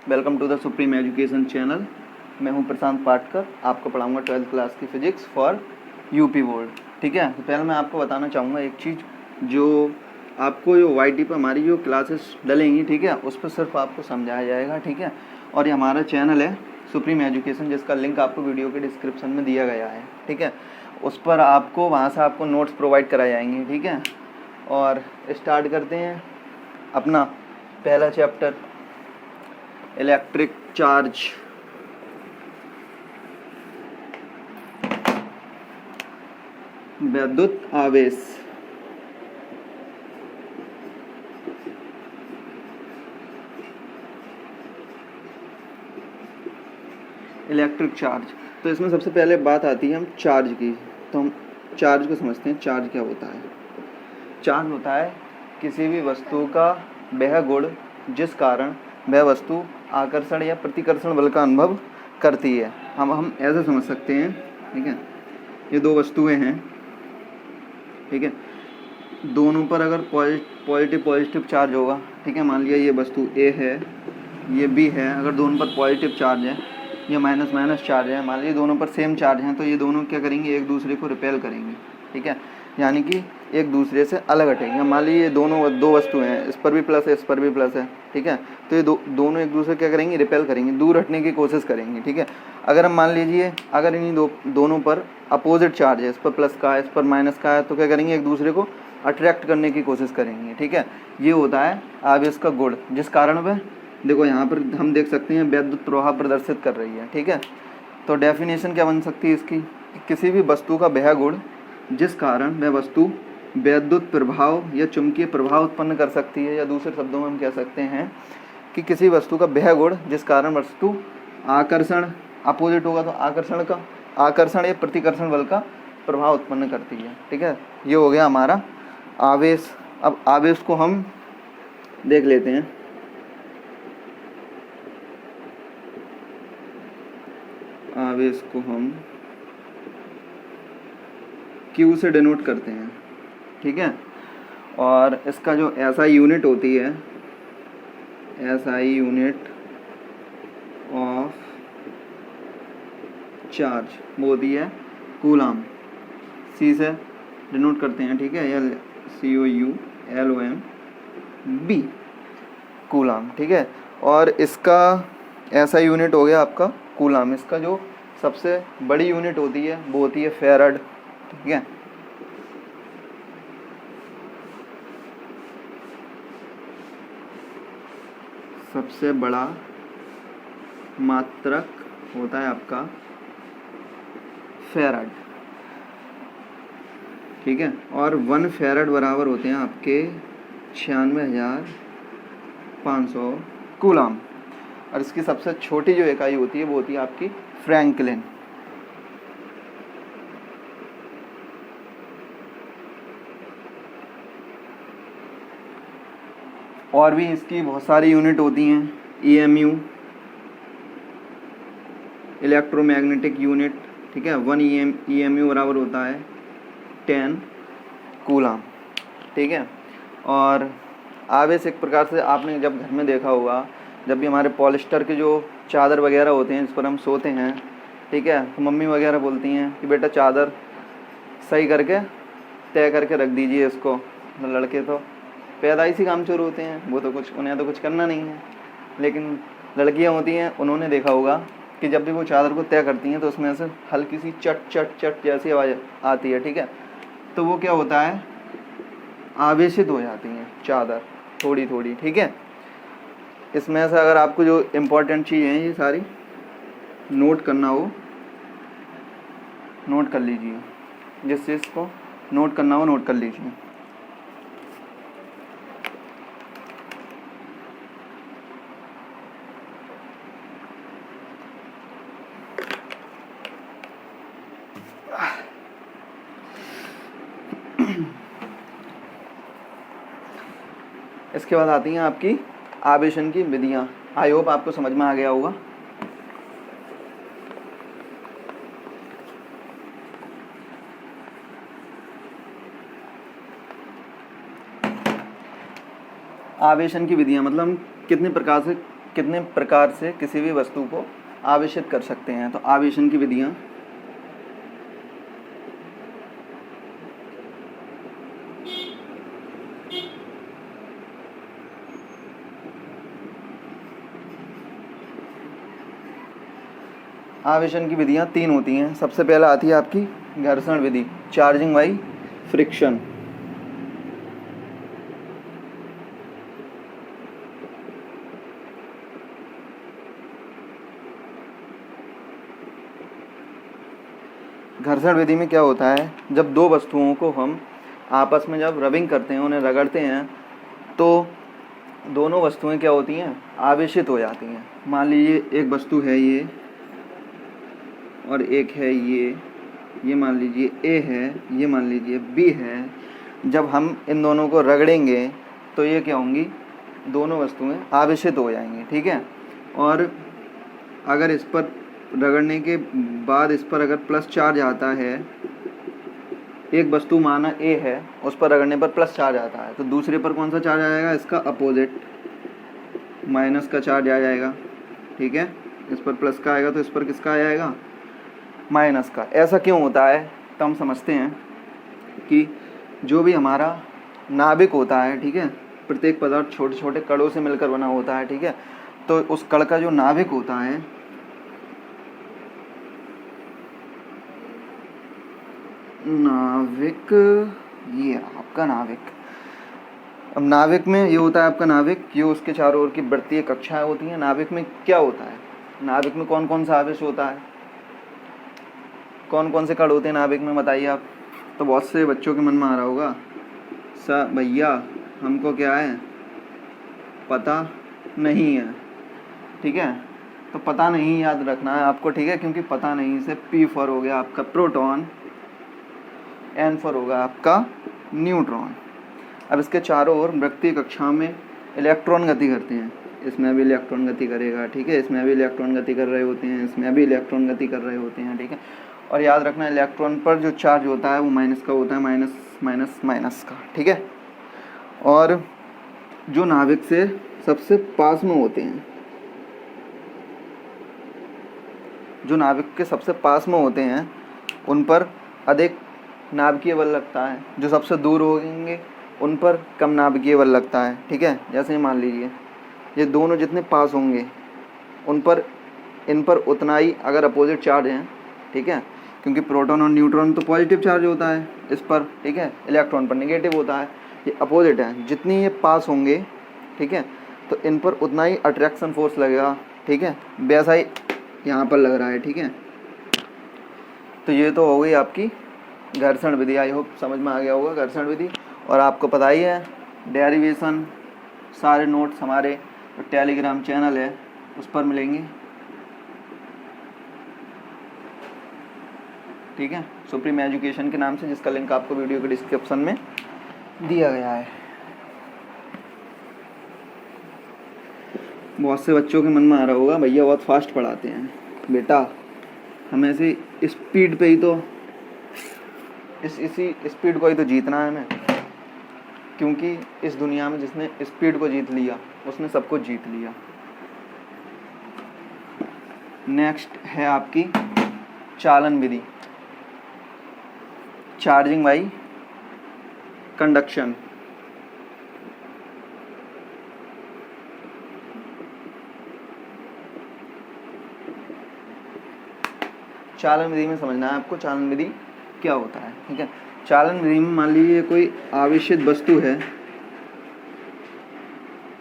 Welcome to the Supreme Education channel. मैं हूं प्रशांत पाटकर, आपको पढ़ाऊंगा 12th क्लास की फ़िज़िक्स फॉर यूपी बोर्ड। ठीक है, तो पहले मैं आपको बताना चाहूँगा एक चीज़, जो आपको जो YT पर हमारी जो क्लासेस डलेंगी, ठीक है, उस पर सिर्फ आपको समझाया जाएगा। ठीक है, और ये हमारा चैनल है सुप्रीम एजुकेशन, जिसका लिंक आपको वीडियो के डिस्क्रिप्शन में दिया गया है। ठीक है, उस पर आपको वहाँ से आपको नोट्स प्रोवाइड कराए जाएंगे। ठीक है, और स्टार्ट करते हैं अपना पहला चैप्टर, इलेक्ट्रिक चार्ज। विद्युत आवेश। इलेक्ट्रिक चार्ज, तो इसमें सबसे पहले बात आती है हम चार्ज की। तो हम चार्ज को समझते हैं। चार्ज क्या होता है? चार्ज होता है किसी भी वस्तु का वह गुण जिस कारण वह वस्तु आकर्षण या प्रतिकर्षण बल का अनुभव करती है। हम ऐसे समझ सकते हैं। ठीक है, ये दो वस्तुएं हैं। ठीक है, दोनों पर अगर पॉजिटिव चार्ज होगा, ठीक है, मान लिया ये वस्तु A है, ये B है, अगर दोनों पर पॉजिटिव चार्ज है या माइनस चार्ज है, मान लीजिए दोनों पर सेम चार्ज हैं, तो ये दोनों क्या करेंगे, एक दूसरे को रिपेल करेंगे। ठीक है, यानी कि एक दूसरे से अलग हटेंगे। मान लीजिए दोनों दो वस्तुएं हैं, इस पर भी प्लस है, इस पर भी प्लस है। ठीक है, तो ये दोनों एक दूसरे क्या करेंगे, रिपेल करेंगे, दूर हटने की कोशिश करेंगे। ठीक है, अगर हम मान लीजिए अगर इन्हीं दोनों पर अपोजिट चार्ज है, इस पर प्लस का है, इस पर माइनस का है, तो क्या करेंगे, एक दूसरे को अट्रैक्ट करने की कोशिश करेंगे। ठीक है, ये होता है आवेश का गुण, जिस कारण वह, देखो यहाँ पर हम देख सकते हैं, विद्युत प्रवाह प्रदर्शित कर रही है। ठीक है, तो डेफिनेशन क्या बन सकती है इसकी, कि किसी भी वस्तु का वह गुण जिस कारण वह वस्तु विद्युत प्रभाव या चुंबकीय प्रभाव उत्पन्न कर सकती है, या दूसरे शब्दों में हम कह सकते हैं कि किसी वस्तु का वह गुण जिस कारण वस्तु आकर्षण, अपोजिट होगा तो आकर्षण या प्रतिकर्षण बल का प्रभाव उत्पन्न करती है। ठीक है, ये हो गया हमारा आवेश। अब आवेश को हम देख लेते हैं। आवेश को हम Q से डिनोट करते हैं। ठीक है, और इसका जो SI यूनिट होती है, SI यूनिट ऑफ चार्ज, वो होती है कूलाम। C से डिनोट करते हैं। ठीक है, COULOMB, कूलाम। ठीक है, और इसका SI यूनिट हो गया आपका कूलाम। इसका जो सबसे बड़ी यूनिट होती है वो होती है फेराड। ठीक है, सबसे बड़ा मात्रक होता है आपका फेराड। ठीक है, और 1 फेराड बराबर होते हैं आपके 96,500 कूलाम। और इसकी सबसे छोटी जो इकाई होती है वो होती है आपकी फ्रैंकलिन। और भी इसकी बहुत सारी यूनिट होती हैं। EMU, electromagnetic unit. ठीक है, 1 EMU बराबर होता है 10 कूलाम। ठीक है, और आवेश एक प्रकार से आपने जब घर में देखा होगा, जब भी हमारे पॉलिस्टर के जो चादर वगैरह होते हैं जिस पर हम सोते हैं, ठीक है, तो मम्मी वगैरह बोलती हैं कि बेटा चादर सही करके तय करके रख दीजिए इसको। लड़के तो पैदाइशी कामचोर होते हैं, वो तो उन्हें तो कुछ करना नहीं है, लेकिन लड़कियां होती हैं, उन्होंने देखा होगा कि जब भी वो चादर को तय करती हैं तो उसमें से हल्की सी चट चट चट जैसी आवाज़ आती है। ठीक है, तो वो क्या होता है, आवेशित हो जाती हैं चादर थोड़ी थोड़ी। ठीक है, इसमें से अगर आपको जो इम्पोर्टेंट चीज़ हैं ये सारी नोट करना हो, नोट कर लीजिए। जिस चीज़ को नोट करना हो नोट कर लीजिए। इसके बाद आती हैं आपकी आवेशन की विधियाँ। आई होप आपको समझ में आ गया होगा। आवेशन की विधियाँ मतलब हम कितने प्रकार से कितने प्रकार से किसी भी वस्तु को आवेशित कर सकते हैं। तो आवेशन की विधियाँ, आवेशन की विधियाँ 3 होती हैं। सबसे पहला आती है आपकी घर्षण विधि, चार्जिंग बाई फ्रिक्शन। घर्षण विधि में क्या होता है, जब दो वस्तुओं को हम आपस में जब रबिंग करते हैं, उन्हें रगड़ते हैं, तो दोनों वस्तुएं क्या होती हैं, आवेशित हो जाती हैं। मान लीजिए एक वस्तु है ये और एक है ये मान लीजिए ए है, ये मान लीजिए बी है। जब हम इन दोनों को रगड़ेंगे तो ये क्या होंगी, दोनों वस्तुएं आवेशित हो जाएंगी, ठीक है। और अगर इस पर रगड़ने के बाद इस पर अगर प्लस चार्ज आता है, एक वस्तु माना ए है, उस पर रगड़ने पर प्लस चार्ज आता है, तो दूसरे पर कौन सा चार्ज आ जाएगा, इसका अपोजिट माइनस का चार्ज आ जाएगा, ठीक है। इस पर प्लस का आएगा तो इस पर किसका आ जाएगा, माइनस का। ऐसा क्यों होता है, तो हम समझते हैं कि जो भी हमारा नाभिक होता है, ठीक है, प्रत्येक पदार्थ छोटे छोटे कणों से मिलकर बना होता है, ठीक है। तो उस कण का जो नाभिक होता है, नाभिक, ये आपका नाभिक। अब नाभिक में ये होता है आपका नाभिक, ये उसके चारों ओर की वृत्तीय कक्षाएं होती हैं। नाभिक में क्या होता है, नाभिक में कौन कौन सा आवेश होता है, कौन कौन से कण होते हैं नाभिक में, बताइए आप। तो बहुत से बच्चों के मन में आ रहा होगा, सर भैया हमको क्या है पता नहीं है, ठीक है। तो पता नहीं याद रखना है आपको, ठीक है, क्योंकि पता नहीं से P फॉर हो गया आपका प्रोटॉन, N फॉर होगा आपका न्यूट्रॉन। अब इसके चारों ओर वृत्तीय कक्षा में इलेक्ट्रॉन गति करते हैं, इसमें भी इलेक्ट्रॉन गति करेगा, ठीक है, इसमें भी इलेक्ट्रॉन गति कर रहे होते हैं, इसमें भी इलेक्ट्रॉन गति कर रहे होते हैं, ठीक है। और याद रखना इलेक्ट्रॉन पर जो चार्ज होता है वो माइनस का होता है, माइनस माइनस माइनस का, ठीक है। और जो नाभिक से सबसे पास में होते हैं, जो नाभिक के सबसे पास में होते हैं, उन पर अधिक नाभिकीय बल लगता है, जो सबसे दूर होंगे उन पर कम नाभिकीय बल लगता है, ठीक है। जैसे मान लीजिए ये दोनों जितने पास होंगे उन पर, इन पर उतना ही अगर अपोजिट चार्ज हैं, ठीक है, क्योंकि प्रोटॉन और न्यूट्रॉन तो पॉजिटिव चार्ज होता है इस पर, ठीक है, इलेक्ट्रॉन पर नेगेटिव होता है, ये अपोजिट है। जितनी ये पास होंगे, ठीक है, तो इन पर उतना ही अट्रैक्शन फोर्स लगेगा, ठीक है, वैसा ही यहाँ पर लग रहा है, ठीक है। तो ये तो हो गई आपकी घर्षण विधि। आई होप समझ में आ गया होगा घर्षण विधि। और आपको पता ही है डेरिवेशन सारे नोट्स हमारे जो टेलीग्राम चैनल है उस पर मिलेंगे, ठीक है, सुप्रीम एजुकेशन के नाम से, जिसका लिंक आपको वीडियो के डिस्क्रिप्शन में दिया गया है। बहुत से बच्चों के मन में आ रहा होगा भैया बहुत फास्ट पढ़ाते हैं। बेटा हमें ऐसे स्पीड पे ही तो इसी स्पीड को ही तो जीतना है हमें, क्योंकि इस दुनिया में जिसने स्पीड को जीत लिया उसने सब कुछ जीत लिया। नेक्स्ट है आपकी चालन विधि, चार्जिंग बाई कंडक्शन। चालन विधि में समझना है आपको चालन विधि क्या होता है, ठीक है। चालन विधि में मान लीजिए कोई आवेशित वस्तु है,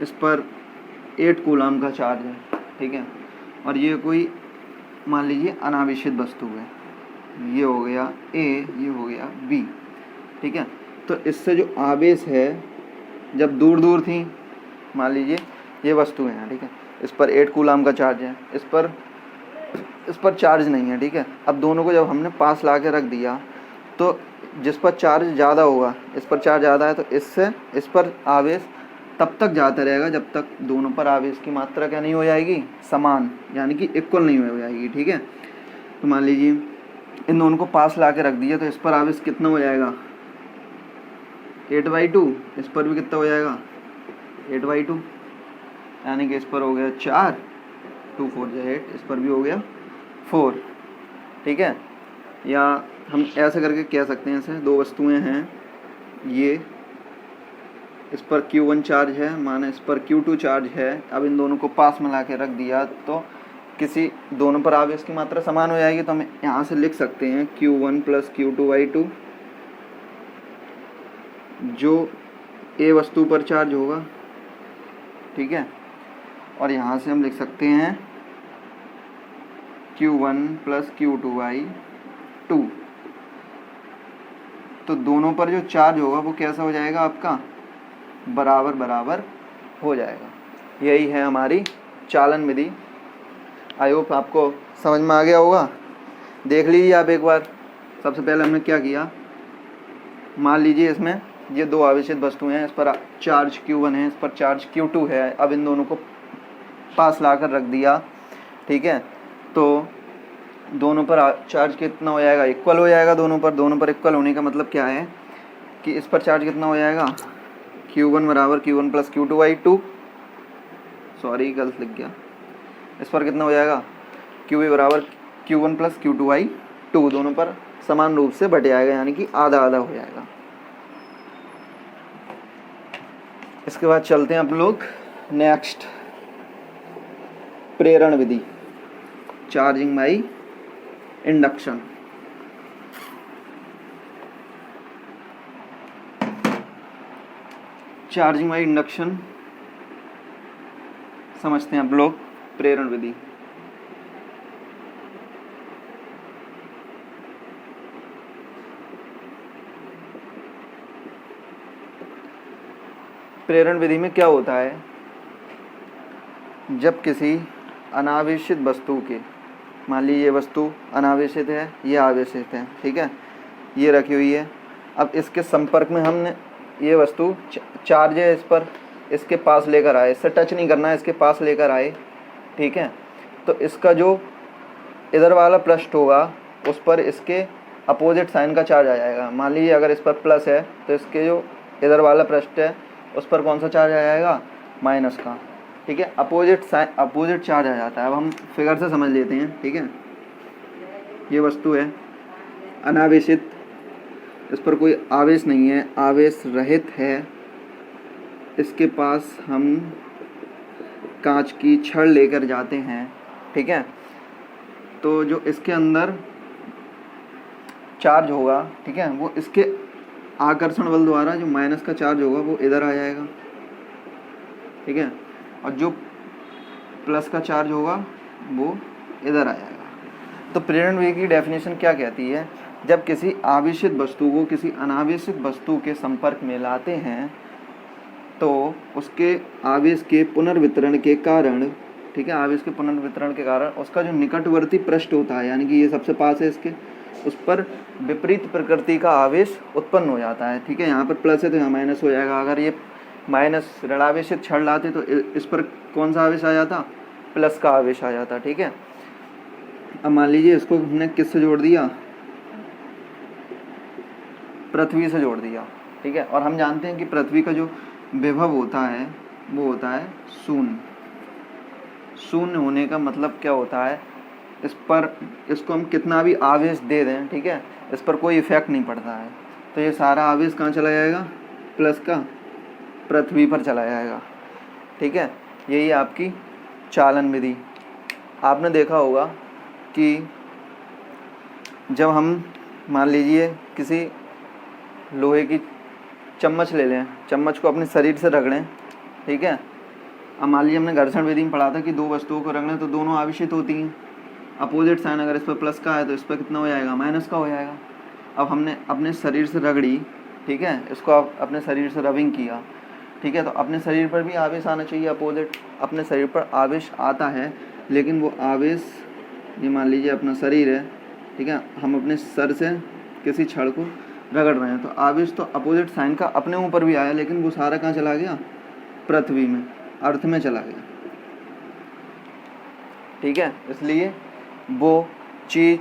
इस पर 8 कूलम का चार्ज है, ठीक है, और ये कोई मान लीजिए अनावेशित वस्तु है, ये हो गया A, ये हो गया B, ठीक है। तो इससे जो आवेश है, जब दूर दूर थी, मान लीजिए ये वस्तु है, ठीक है, इस पर 8 कूलम का चार्ज है, इस पर चार्ज नहीं है, ठीक है। अब दोनों को जब हमने पास ला के रख दिया, तो जिस पर चार्ज ज़्यादा होगा, इस पर चार्ज ज़्यादा है, तो इससे इस पर आवेश तब तक जाता रहेगा जब तक दोनों पर आवेश की मात्रा क्या नहीं हो जाएगी, समान, यानी कि इक्वल नहीं हो जाएगी, ठीक है। तो मान लीजिए इन दोनों को पास ला के रख दिया, तो इस पर आवेश कितना हो जाएगा, 8/2, इस पर भी कितना हो जाएगा, 8/2, यानी कि इस पर हो गया 4, 2 4 8, इस पर भी हो गया 4, ठीक है। या हम ऐसे करके कह सकते हैं, ऐसे दो वस्तुएं हैं, ये इस पर Q1 चार्ज है, माना इस पर Q2 चार्ज है। अब इन दोनों को पास में ला के रख दिया तो किसी दोनों पर आवेश की मात्रा समान हो जाएगी। तो हम यहाँ से लिख सकते हैं Q1 + Q2/2, जो ए वस्तु पर चार्ज होगा, ठीक है। और यहाँ से हम लिख सकते हैं Q1 + Q2/2। तो दोनों पर जो चार्ज होगा वो कैसा हो जाएगा, आपका बराबर बराबर हो जाएगा। यही है हमारी चालन विधि। आई होप आपको समझ में आ गया होगा। देख लीजिए आप एक बार। सबसे पहले हमने क्या किया, मान लीजिए इसमें ये दो आवेशित वस्तुएं हैं, इस पर चार्ज Q1 है, इस पर चार्ज Q2 है। अब इन दोनों को पास लाकर रख दिया, ठीक है। तो दोनों पर चार्ज कितना हो जाएगा, इक्वल हो जाएगा। दोनों पर इक्वल होने का मतलब क्या है कि इस पर चार्ज कितना हो जाएगा, Q1 = Q1 + Q2/2, सॉरी गलत लिख गया। इस पर कितना हो जाएगा, QA = Q1 + Q2/2, दोनों पर समान रूप से बट जाएगा, यानी कि आधा आधा हो जाएगा। इसके बाद चलते हैं हम लोग नेक्स्ट, प्रेरण विधि, charging by induction. Charging by induction समझते हैं आप लोग, प्रेरण विधि। प्रेरण विधि में क्या होता है, जब किसी अनावेशित वस्तु के, मान लीजिए ये वस्तु अनावेशित है, ये आवेशित है, ठीक है, ये रखी हुई है। अब इसके संपर्क में हमने ये वस्तु चार्ज है इस पर, इसके पास लेकर आए, इससे टच नहीं करना है, इसके पास लेकर आए, ठीक है। तो इसका जो इधर वाला पृष्ठ होगा उस पर इसके अपोजिट साइन का चार्ज आ जाएगा। मान लीजिए अगर इस पर प्लस है तो इसके जो इधर वाला पृष्ठ है उस पर कौन सा चार्ज आ जाएगा, माइनस का, ठीक है। अपोजिट चार्ज आ जाता है। अब हम फिगर से समझ लेते हैं, ठीक है। ये वस्तु है अनावेशित, इस पर कोई आवेश नहीं है, आवेश रहित है। इसके पास हम कांच की छड़ लेकर जाते हैं, ठीक है। तो जो इसके अंदर चार्ज होगा, ठीक है, वो इसके आकर्षण बल द्वारा जो माइनस का चार्ज होगा वो इधर आ जाएगा, ठीक है। और जो प्लस का चार्ज होगा वो इधर आ जाएगा। तो प्रेरण विधि की डेफिनेशन क्या कहती है, जब किसी आवेशित वस्तु को किसी अनावेशित वस्तु के संपर्क में लाते हैं तो उसके आवेश के पुनर्वितरण के कारण, ठीक है, आवेश के पुनर्वितरण के कारण उसका जो निकटवर्ती पृष्ठ होता है, यानी कि ये सबसे पास है इसके, उस पर विपरीत प्रकृति का आवेश उत्पन्न हो जाता है, ठीक है। यहाँ पर प्लस है तो यहाँ माइनस हो जाएगा। अगर ये माइनस ऋणावेशित छड़ लाते तो इस पर कौन सा आवेश आ जाता, प्लस का आवेश आ जाता, ठीक है। अब मान लीजिए इसको हमने किससे जोड़ दिया, पृथ्वी से जोड़ दिया, ठीक है। और हम जानते हैं कि पृथ्वी का जो विभव होता है वो होता है शून्य। शून्य होने का मतलब क्या होता है, इस पर इसको हम कितना भी आवेश दे दें, ठीक है, इस पर कोई इफेक्ट नहीं पड़ता है। तो ये सारा आवेश कहाँ चला जाएगा, प्लस का पृथ्वी पर चला जाएगा, ठीक है। यही आपकी चालन विधि। आपने देखा होगा कि जब हम मान लीजिए किसी लोहे की चम्मच ले लें, चम्मच को अपने शरीर से रगड़ें, ठीक है। अब मान लीजिए हमने घर्षण विधि में पढ़ा था कि दो वस्तुओं को रगड़ें तो दोनों आवेशित होती हैं। अपोजिट साइन अगर इस पर प्लस का है तो इस पर कितना हो जाएगा, माइनस का हो जाएगा। अब हमने अपने शरीर से रगड़ी, ठीक है, इसको आप अपने शरीर से रबिंग किया, ठीक है। तो अपने शरीर पर भी आवेश आना चाहिए अपोजिट। अपने शरीर पर आवेश आता है, लेकिन वो आवेश, ये मान लीजिए अपना शरीर है, ठीक है, हम अपने सर से किसी छड़ को रगड़ रहे हैं तो आवेश तो अपोजिट साइन का अपने ऊपर भी आया, लेकिन वो सारा कहाँ चला गया, पृथ्वी में, अर्थ में चला गया, ठीक है। इसलिए वो चीज़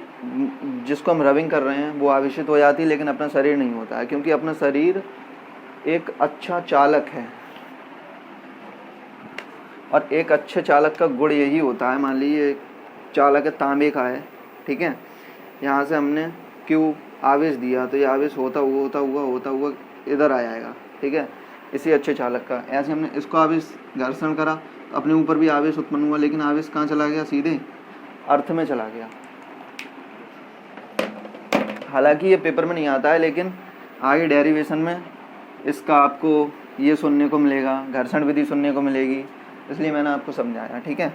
जिसको हम रबिंग कर रहे हैं वो आवेशित हो जाती है, लेकिन अपना शरीर नहीं होता है, क्योंकि अपना शरीर एक अच्छा चालक है, और एक अच्छे चालक का गुण यही होता है, मान लीजिए चालक है तांबे का है, ठीक है, यहाँ से हमने क्यू आवेश दिया तो ये आवेश होता हुआ इधर आ जाएगा, ठीक है, इसी अच्छे चालक का। ऐसे हमने इसको आवेश घर्षण करा तो अपने ऊपर भी आवेश उत्पन्न हुआ, लेकिन आवेश कहाँ चला गया, सीधे अर्थ में चला गया। हालांकि ये पेपर में नहीं आता है, लेकिन आगे डेरिवेशन में इसका आपको ये सुनने को मिलेगा, घर्षण विधि सुनने को मिलेगी, इसलिए मैंने आपको समझाया, ठीक है।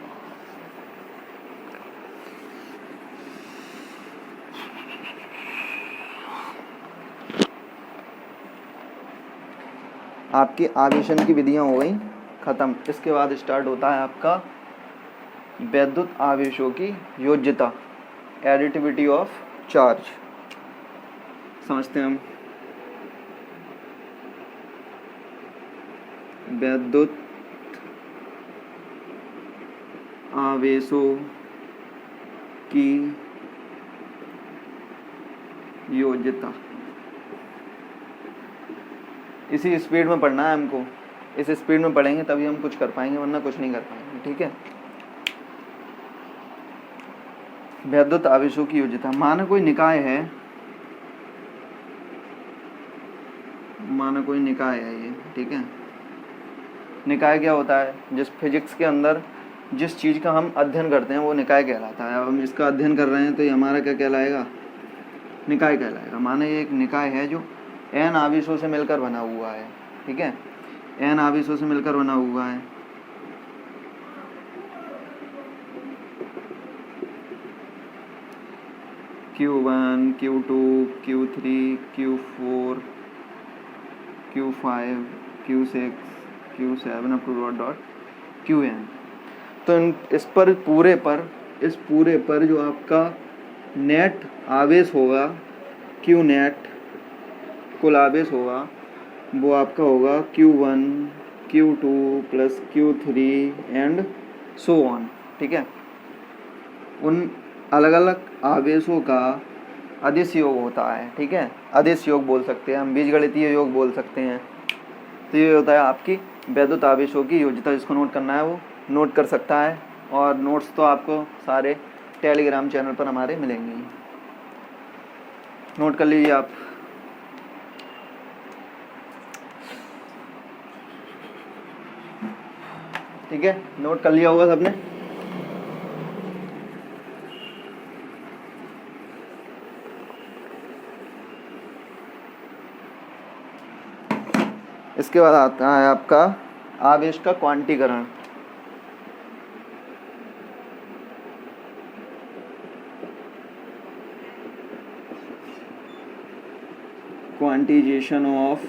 आपकी आवेशन की विधियां हो गई खत्म। इसके बाद स्टार्ट होता है आपका वैद्युत आवेशों की योज्यता, एडिटिविटी ऑफ चार्ज। समझते हैं हम वैद्युत आवेशों की योज्यता। इसी स्पीड में पढ़ना है हमको, इस स्पीड में पढ़ेंगे तभी हम कुछ कर पाएंगे, वरना कुछ नहीं कर पाएंगे, ठीक है। वैद्युत आवेशों की योज्यता। माना कोई निकाय है, माना कोई निकाय है ये, ठीक है। निकाय क्या होता है, जिस फिजिक्स के अंदर जिस चीज़ का हम अध्ययन करते हैं वो निकाय कहलाता है। अब हम इसका अध्ययन कर रहे हैं तो ये हमारा क्या कहलाएगा, निकाय कहलाएगा। माना ये एक निकाय है जो n आवेशों से मिलकर बना हुआ है, ठीक है, n आवेशों से मिलकर बना हुआ है। Q1, Q2, Q3, Q4, Q5, Q6, Q7 up to dot Qn। तो इस पूरे पर जो आपका नेट आवेश होगा, Q नेट कुल आवेश होगा, वो आपका होगा Q1, Q2 plus Q3 and so on, ठीक है। उन अलग अलग आवेशों का अदिश योग होता है, ठीक है, अदिश योग बोल सकते हैं हम, बीजगणितीय योग बोल सकते हैं। तो ये होता है आपकी वैद्युत आवेशों की योज्यता। जिसको नोट करना है वो नोट कर सकता है, और नोट्स तो आपको सारे टेलीग्राम चैनल पर हमारे मिलेंगे, नोट कर लीजिए आप। ठीक है, नोट कर लिया होगा सबने। इसके बाद आता है आपका आवेश का क्वांटीकरण। Quantisation of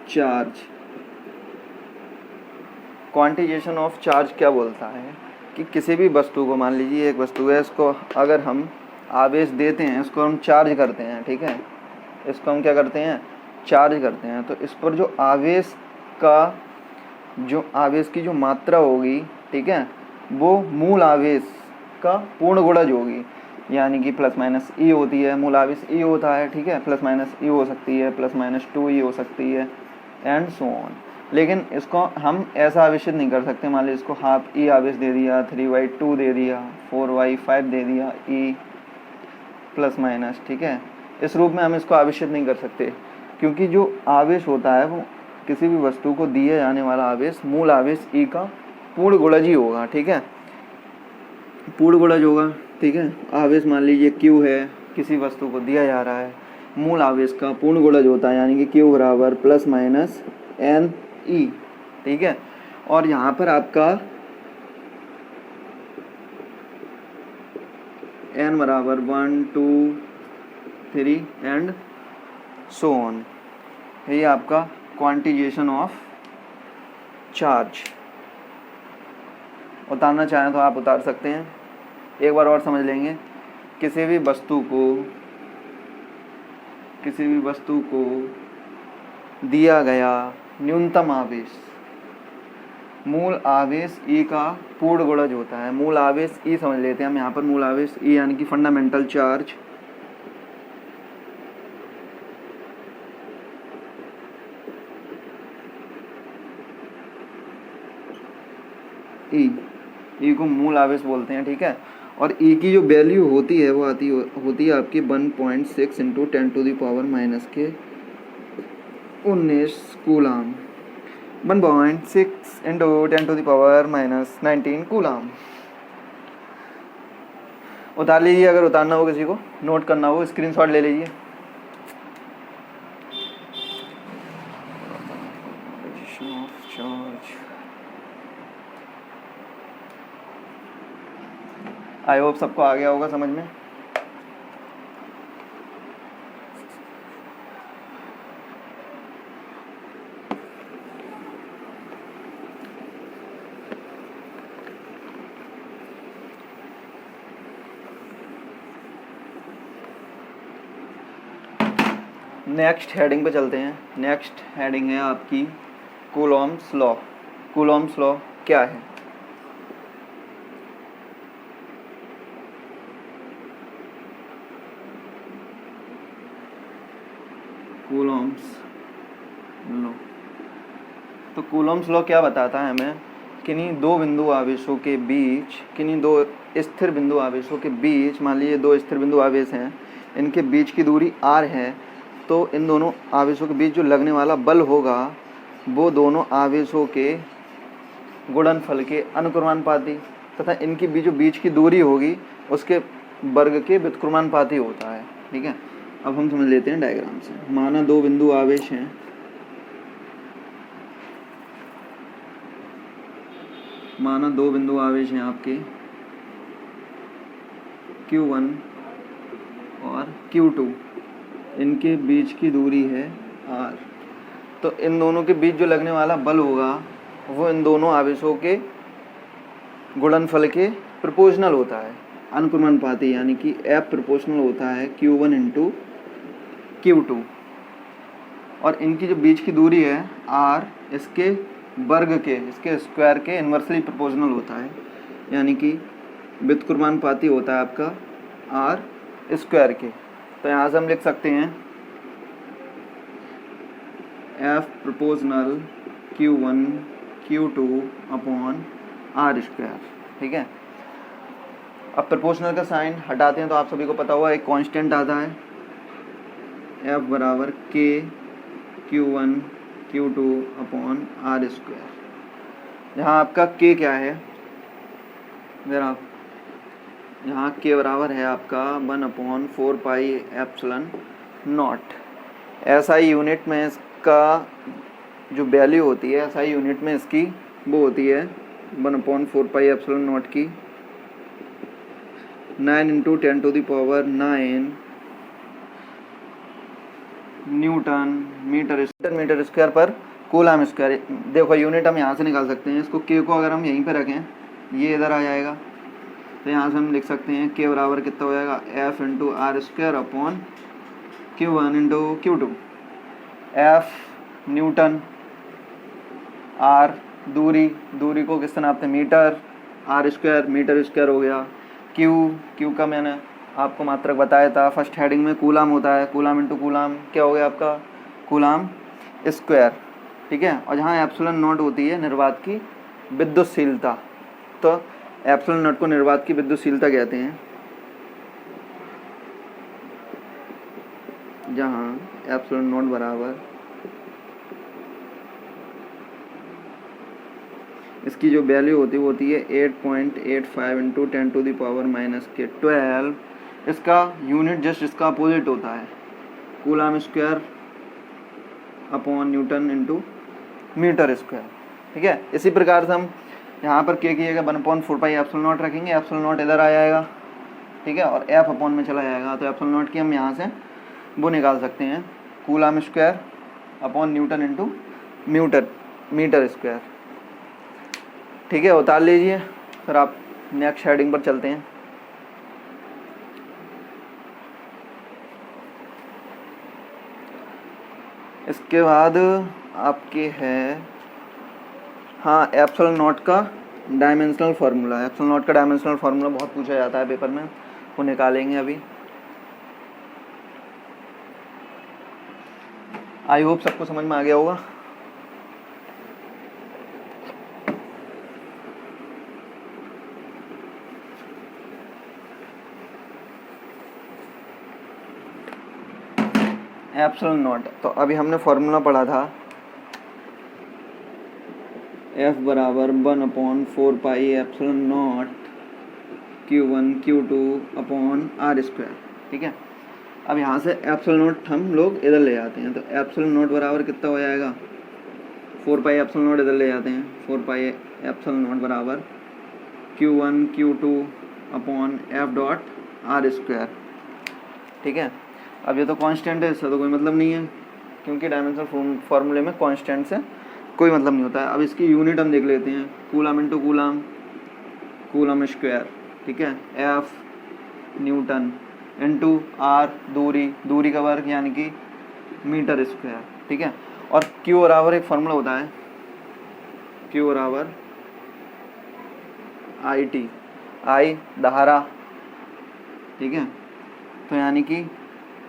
charge. Quantisation of charge क्या बोलता है कि किसी भी वस्तु को, मान लीजिए एक वस्तु है, इसको अगर हम आवेश देते हैं, इसको हम चार्ज करते हैं, ठीक है, इसको हम क्या करते हैं, चार्ज करते हैं। तो इस पर जो आवेश की जो मात्रा होगी, ठीक है, वो मूल आवेश का पूर्ण गुणज होगी, यानी कि प्लस माइनस ई होती है। मूल आवेश ई होता है, ठीक है, प्लस माइनस ई हो सकती है, प्लस माइनस 2e हो सकती है, एंड सो ऑन। लेकिन इसको हम ऐसा आवेशित नहीं कर सकते। मान लीजिए इसको हाफ ई आवेश दे दिया, 3/2 दे दिया, 4/5 दे दिया, ई प्लस माइनस, ठीक है, इस रूप में हम इसको आवेशित नहीं कर सकते, क्योंकि जो आवेश होता है वो किसी भी वस्तु को दिए जाने वाला आवेश मूल आवेश ई का पूर्ण गुणज ही होगा, ठीक है, पूर्ण गुणज होगा, ठीक है। आवेश मान लीजिए Q है, किसी वस्तु को दिया जा रहा है, मूल आवेश का पूर्ण गुणज होता है, यानी कि Q बराबर प्लस माइनस एन ई, ठीक है। और यहाँ पर आपका n बराबर 1, 2, 3 एंड सो ऑन। ये आपका क्वांटिजेशन ऑफ चार्ज। उतारना चाहें तो आप उतार सकते हैं। एक बार और समझ लेंगे, किसी भी वस्तु को दिया गया न्यूनतम आवेश, मूल आवेश ई का पूर्ण गुणज होता है। मूल आवेश ई समझ लेते हैं हम यहाँ पर, मूल आवेश ई यानी कि फंडामेंटल चार्ज, ई को मूल आवेश बोलते हैं, ठीक है। और ई की जो वैल्यू होती है वो होती है आपकी 1.6 इंटू 10⁻⁻⁰ कूलाम। 1.6 into 10⁻⁻⁻19 coulomb. उतार लीजिए, अगर उतारना हो किसी को, नोट करना हो स्क्रीनशॉट ले लीजिए। आई होप सबको आ गया होगा समझ में। नेक्स्ट हेडिंग पे चलते हैं। नेक्स्ट हेडिंग है आपकी कूलॉम्स लॉ। कूलॉम्स लॉ क्या है? कूलॉम्स लॉ, तो कूलॉम्स लॉ क्या बताता है हमें? किन्हीं दो बिंदु आवेशों के बीच, किन्हीं दो स्थिर बिंदु आवेशों के बीच, मान लीजिए दो स्थिर बिंदु आवेश हैं, इनके बीच की दूरी r है, तो इन दोनों आवेशों के बीच जो लगने वाला बल होगा वो दोनों आवेशों के गुणनफल के अनुक्रमानुपाती तथा इनकी बीच की दूरी होगी उसके वर्ग के व्युत्क्रमानुपाती होता है, ठीक है। अब हम समझ लेते हैं डायग्राम से। माना दो बिंदु आवेश हैं, माना दो बिंदु आवेश हैं आपके Q1 और Q2, इनके बीच की दूरी है r, तो इन दोनों के बीच जो लगने वाला बल होगा वो इन दोनों आवेशों के गुणनफल के प्रोपोर्शनल होता है, अनुक्रमानुपाती, यानी कि F प्रोपोर्शनल होता है Q1 इंटू Q2। और इनकी जो बीच की दूरी है r, इसके वर्ग के, इसके स्क्वायर के इन्वर्सली प्रोपोर्शनल होता है, यानी कि व्युत्क्रमानुपाती होता है आपका r स्क्वायर के। तो यहाँ से हम लिख सकते हैं F proportional Q1 Q2 upon r square, ठीक है। अब प्रोपोर्शनल का साइन हटाते हैं तो आप सभी को पता होगा एक कांस्टेंट आता है F बराबर K Q1 Q2 upon r square. यहाँ आपका K क्या है? मेरा यहाँ K बराबर है आपका 1/4 pi epsilon not. SI unit में इसका जो वैल्यू होती है, SI यूनिट में इसकी वो होती है 1/4 पाई एप्सिलॉन नॉट की 9 इंटू 10⁻⁹ न्यूटन मीटर स्क्वायर पर कूलम स्क्वायर। देखो यूनिट हम यहाँ से निकाल सकते हैं, इसको K को अगर हम यहीं पे रखें, ये इधर आ जाएगा, तो यहाँ से हम लिख सकते हैं K बराबर कितना हो जाएगा F into r square upon Q1 into Q2। F newton, R दूरी को किससे नापते हैं? Meter, r square meter square हो गया। Q का मैंने आपको मात्रक बताया था फर्स्ट हेडिंग में, कूलम होता है, कूलम इंटू कूलम क्या हो गया आपका? कूलम स्क्वायर, ठीक है। और जहाँ एप्सिलॉन नॉट होती है निर्वात की विद्युतशीलता, तो एप्सिलॉन नॉट को निर्वात की विद्युतशीलता कहते हैं, जहाँ एप्सिलॉन नॉट बराबर इसकी जो वैल्यू होती है वो होती है 8.85 इंटू 10⁻⁻12। इसका यूनिट जस्ट इसका अपोजिट होता है, coulomb square upon newton into meter square, ठीक है। इसी प्रकार से हम यहाँ पर K की जगह 1/4 पाई एप्सिलॉन नॉट रखेंगे, एप्सिलॉन नॉट इधर आ जाएगा, ठीक है, और F अपॉन में चला जाएगा, तो एप्सिलॉन नॉट की हम यहाँ से वो निकाल सकते हैं coulomb square upon newton into meter square, ठीक है। उतार लीजिए, फिर आप नेक्स्ट हेडिंग पर चलते हैं। इसके बाद आपके है हाँ एप्सिलॉन नॉट का डायमेंशनल फार्मूला। एप्सिलॉन नॉट का डायमेंशनल फार्मूला बहुत पूछा जाता है पेपर में, वो निकालेंगे अभी। आई होप सबको समझ में आ गया होगा। Epsilon not. तो अभी हमने फॉर्मूला पढ़ा था F बराबर 1/4 pi epsilon not Q1 Q2 upon R square. ठीक है, अब यहाँ से एप्सिलॉन नॉट हम लोग इधर ले जाते हैं, तो एप्सिलॉन नॉट बराबर कितना हो जाएगा, 4 पाई एप्सिलॉन नॉट इधर ले जाते हैं, 4 पाई एप्सिलॉन नॉट बराबर Q1 Q2 upon F dot R square. ठीक है, अब ये तो कांस्टेंट है, इससे तो कोई मतलब नहीं है, क्योंकि डायमेंशनल फार्मूले में कांस्टेंट से कोई मतलब नहीं होता है। अब इसकी यूनिट हम देख लेते हैं, coulomb into coulomb, coulomb square. ठीक है, F न्यूटन इंटू आर दूरी का वर्ग यानी कि मीटर स्क्वायर। ठीक है, और Q बराबर एक फार्मूला होता है, Q बराबर IT, I धारा। ठीक है, तो यानी कि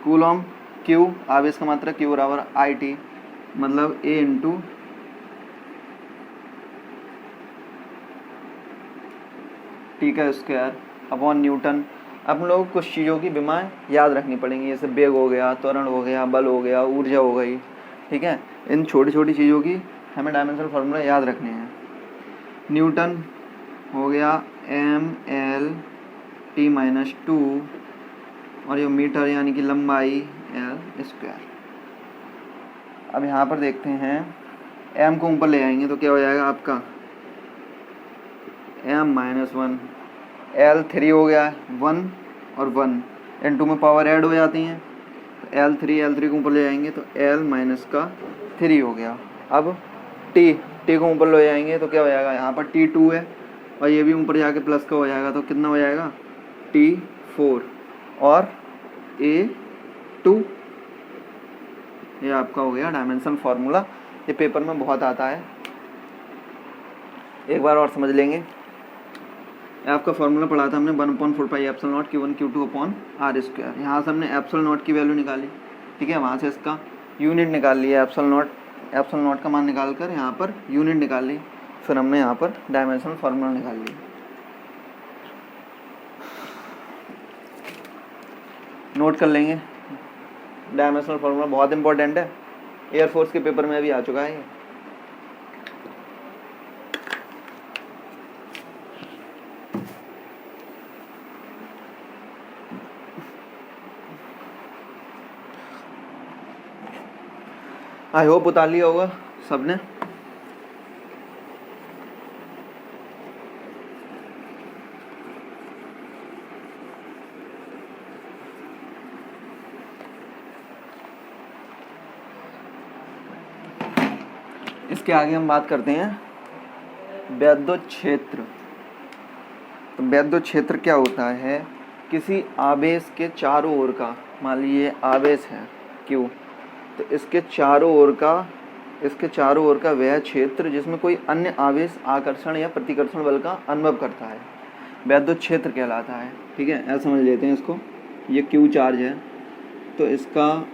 कूलम Q आवेश का मात्रा Q बराबर IT मतलब A इंटू टी का स्क्वायर अपॉन न्यूटन। अब हम लोग को कुछ चीज़ों की विमाएँ याद रखनी पड़ेंगी, जैसे वेग हो गया, त्वरण हो गया, बल हो गया, ऊर्जा हो गई। ठीक है, इन छोटी छोटी चीज़ों की हमें डायमेंशनल फार्मूला याद रखने हैं। न्यूटन हो गया ML/T-2 और ये मीटर यानी कि लंबाई L स्क्वायर। अब यहाँ पर देखते हैं, M को ऊपर ले आएंगे तो क्या हो जाएगा आपका M-1, L3 हो गया 1 और 1 N2 में पावर ऐड हो जाती हैं, तो L3 को ऊपर ले जाएंगे तो L-3 हो गया। अब T को ऊपर ले जाएंगे तो क्या हो जाएगा, यहाँ पर T2 है और ये भी ऊपर जाके प्लस का हो जाएगा, तो कितना हो जाएगा T4 और A2। ये आपका हो गया डायमेंशनल फार्मूला, ये पेपर में बहुत आता है, एक बार और समझ लेंगे। आपका फार्मूला पढ़ा था हमने 1/4 pi epsilon not Q1 Q2 upon R square. यहाँ से हमने एप्सिलॉन नॉट की वैल्यू निकाली। ठीक है, वहाँ से इसका यूनिट निकाल लिया, एप्सिलॉन नॉट का मान निकाल कर यहाँ पर यूनिट निकाल ली, फिर हमने यहाँ पर डायमेंशनल फार्मूला निकाल लिया। नोट कर लेंगे, डायमेंशनल फार्मूला बहुत इंपॉर्टेंट है, एयरफोर्स के पेपर में भी आ चुका है ये। आई होप उतार लिया होगा सबने। इसके आगे हम बात करते हैं वैद्युत क्षेत्र। तो वैद्युत क्षेत्र क्या होता है, किसी आवेश के चारों ओर का, मान लीजिए आवेश है Q, तो इसके चारों ओर का वह क्षेत्र जिसमें कोई अन्य आवेश आकर्षण या प्रतिकर्षण बल का अनुभव करता है, वैद्युत क्षेत्र कहलाता है। ठीक है, ऐसा समझ लेते हैं इसको। ये Q चार्ज है, तो इसका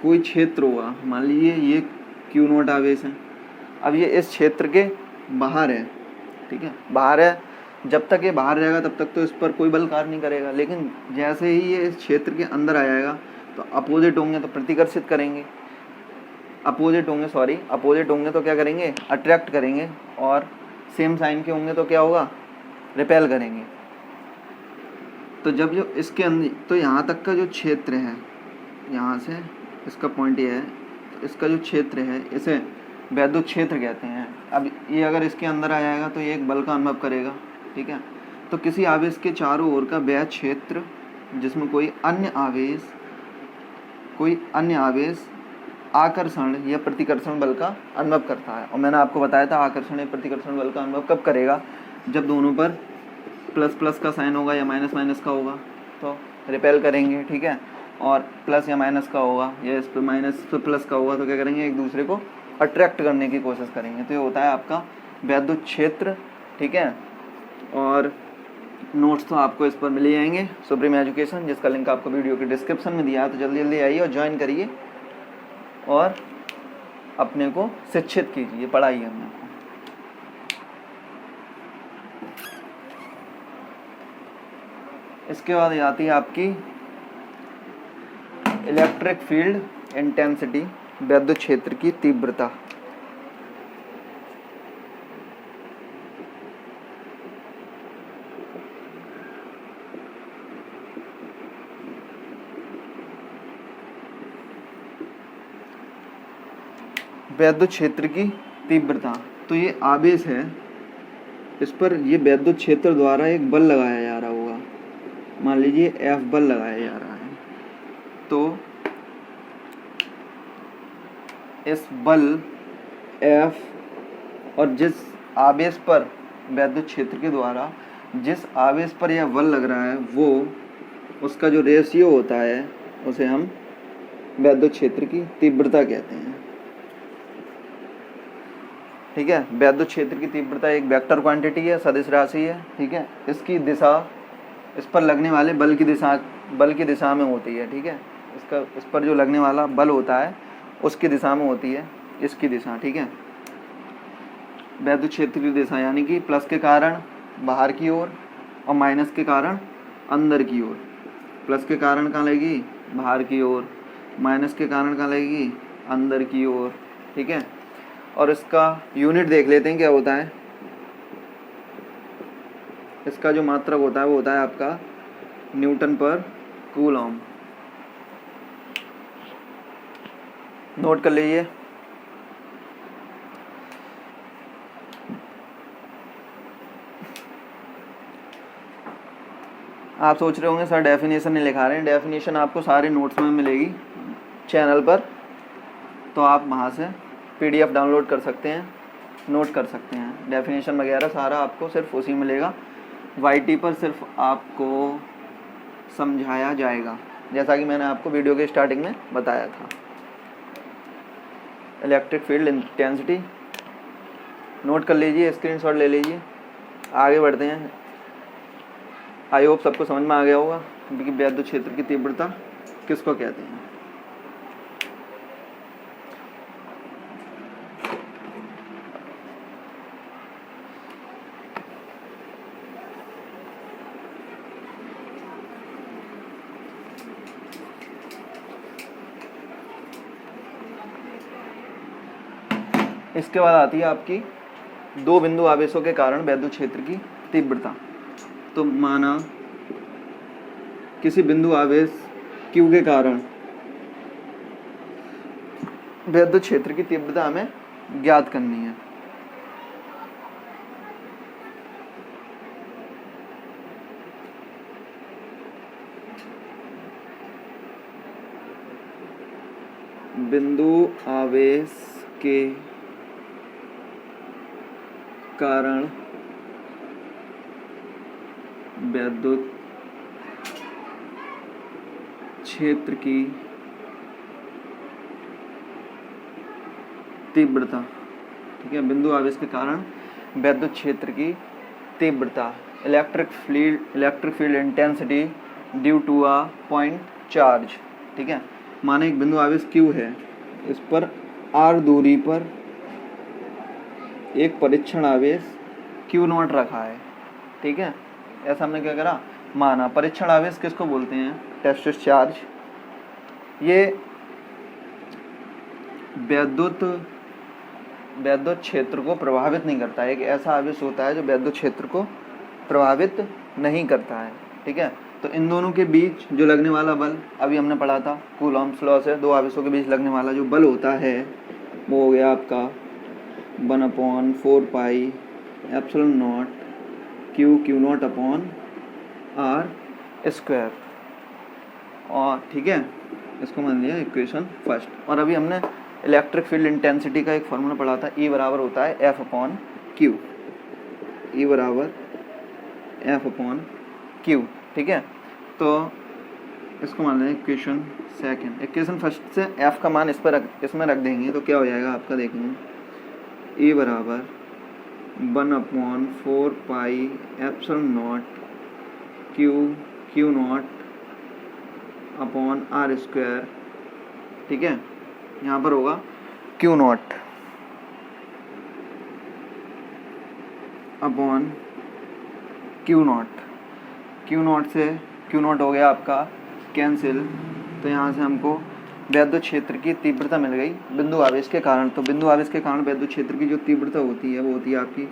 कोई क्षेत्र होगा, मान लीजिए ये Q0 आवेश है, अब ये इस क्षेत्र के बाहर है। ठीक है, बाहर है, जब तक ये बाहर रहेगा तब तक तो इस पर कोई बल कार्य नहीं करेगा, लेकिन जैसे ही ये इस क्षेत्र के अंदर आ जाएगा तो अपोजिट होंगे तो प्रतिकर्षित करेंगे, अपोजिट होंगे तो क्या करेंगे, अट्रैक्ट करेंगे, और सेम साइन के होंगे तो क्या होगा, रिपेल करेंगे। तो जब जो इसके अंदर, तो यहाँ तक का जो क्षेत्र है, यहाँ से इसका पॉइंट ये है, तो इसका जो क्षेत्र है इसे वैद्युत क्षेत्र कहते हैं। अब ये अगर इसके अंदर आ जाएगा तो ये एक बल का अनुभव करेगा। ठीक है, तो किसी आवेश के चारों ओर का वह क्षेत्र जिसमें कोई अन्य आवेश आकर्षण या प्रतिकर्षण बल का अनुभव करता है। और मैंने आपको बताया था आकर्षण या प्रतिकर्षण बल का अनुभव कब करेगा, जब दोनों पर प्लस प्लस का साइन होगा या माइनस माइनस का होगा तो रिपेल करेंगे। ठीक है, और प्लस या माइनस का होगा या इस पर माइनस पर प्लस का होगा तो क्या करेंगे, एक दूसरे को अट्रैक्ट करने की कोशिश करेंगे। तो ये होता है आपका वैद्युत क्षेत्र। ठीक है, और नोट्स तो आपको इस पर मिल जाएंगे, सुप्रीम एजुकेशन, जिसका लिंक आपको वीडियो के डिस्क्रिप्शन में दिया है, तो जल्दी जल्दी आइए और ज्वाइन करिए और अपने को शिक्षित कीजिए, पढ़ाइए अपने को। इसके बाद आती है आपकी इलेक्ट्रिक फील्ड इंटेंसिटी, विद्युत क्षेत्र की तीव्रता। विद्युत क्षेत्र की तीव्रता, तो ये आवेश है, इस पर ये विद्युत क्षेत्र द्वारा एक बल लगाया जा रहा होगा, मान लीजिए F बल लगाया जा रहा है। तो इस बल F और जिस आवेश पर विद्युत क्षेत्र के द्वारा जिस आवेश पर यह बल लग रहा है वो उसका जो रेशियो होता है उसे हम विद्युत क्षेत्र की तीव्रता कहते हैं। ठीक है, विद्युत क्षेत्र की तीव्रता एक वेक्टर क्वांटिटी है, सदिश राशि है। ठीक है, इसकी दिशा इस पर लगने वाले बल की दिशा में होती है। ठीक है, इस पर जो लगने वाला बल होता है उसकी दिशा में होती है इसकी दिशा। ठीक है, विद्युत क्षेत्र की दिशा यानी कि प्लस के कारण बाहर की ओर और माइनस के कारण अंदर की ओर। प्लस के कारण कहाँ लगेगी, बाहर की ओर, माइनस के कारण कहाँ लगेगी, अंदर की ओर। ठीक है, और इसका यूनिट देख लेते हैं क्या होता है। इसका जो मात्रक होता है वो होता है आपका न्यूटन पर कूलॉम। नोट कर लीजिए। आप सोच रहे होंगे सर डेफिनेशन नहीं लिखा रहे हैं, डेफिनेशन आपको सारे नोट्स में मिलेगी चैनल पर, तो आप वहाँ से PDF डाउनलोड कर सकते हैं, नोट कर सकते हैं। डेफिनेशन वगैरह सारा आपको सिर्फ उसी मिलेगा, YT पर सिर्फ आपको समझाया जाएगा, जैसा कि मैंने आपको वीडियो के स्टार्टिंग में बताया था। इलेक्ट्रिक फील्ड इंटेंसिटी नोट कर लीजिए, स्क्रीनशॉट ले लीजिए। आगे बढ़ते हैं। आई होप सबको समझ में आ गया होगा कि विद्युत क्षेत्र की तीव्रता किसको कहते हैं। इसके बाद आती है आपकी दो बिंदु आवेशों के कारण विद्युत क्षेत्र की तीव्रता। तो माना किसी बिंदु आवेश Q के कारण विद्युत क्षेत्र की तीव्रता हमें ज्ञात करनी है। बिंदु आवेश के कारण विद्युत क्षेत्र की तीव्रता। ठीक है, बिंदु आवेश के कारण विद्युत क्षेत्र की तीव्रता, electric field intensity due to a point charge. ठीक है, माने एक बिंदु आवेश Q है, इस पर R दूरी पर एक परीक्षण आवेश Q0 रखा है। ठीक है, ऐसा हमने क्या करा, माना। परीक्षण आवेश किसको बोलते हैं, टेस्ट चार्ज। ये विद्युत क्षेत्र को प्रभावित नहीं करता है, एक ऐसा आवेश होता है जो विद्युत क्षेत्र को प्रभावित नहीं करता है। ठीक है, तो इन दोनों के बीच जो लगने वाला बल अभी हमने पढ़ा था कूलॉम्स लॉ से, दो आवेशों के बीच लगने वाला जो बल होता है वो हो गया आपका 1/4 pi epsilon not Q0 upon R square. और ठीक है, इसको मान लिया इक्वेशन फर्स्ट। और अभी हमने इलेक्ट्रिक फील्ड इंटेंसिटी का एक फॉर्मूला पढ़ा था, E बराबर होता है F अपॉन Q। E बराबर F अपॉन Q। ठीक है, तो इसको मान लें इक्वेशन सेकंड। इक्वेशन फर्स्ट से F का मान इसमें रख देंगे तो क्या हो जाएगा आपका, देखेंगे। E बराबर 1/4 pi epsilon not Q0 upon R square. ठीक है, यहाँ पर होगा Q0 अपॉन Q0 से Q0 हो गया आपका कैंसिल, तो यहाँ से हमको वैद्युत क्षेत्र की तीव्रता मिल गई बिंदु आवेश के कारण। तो बिंदु आवेश के कारण वैद्युत क्षेत्र की जो तीव्रता होती है वो होती है आपकी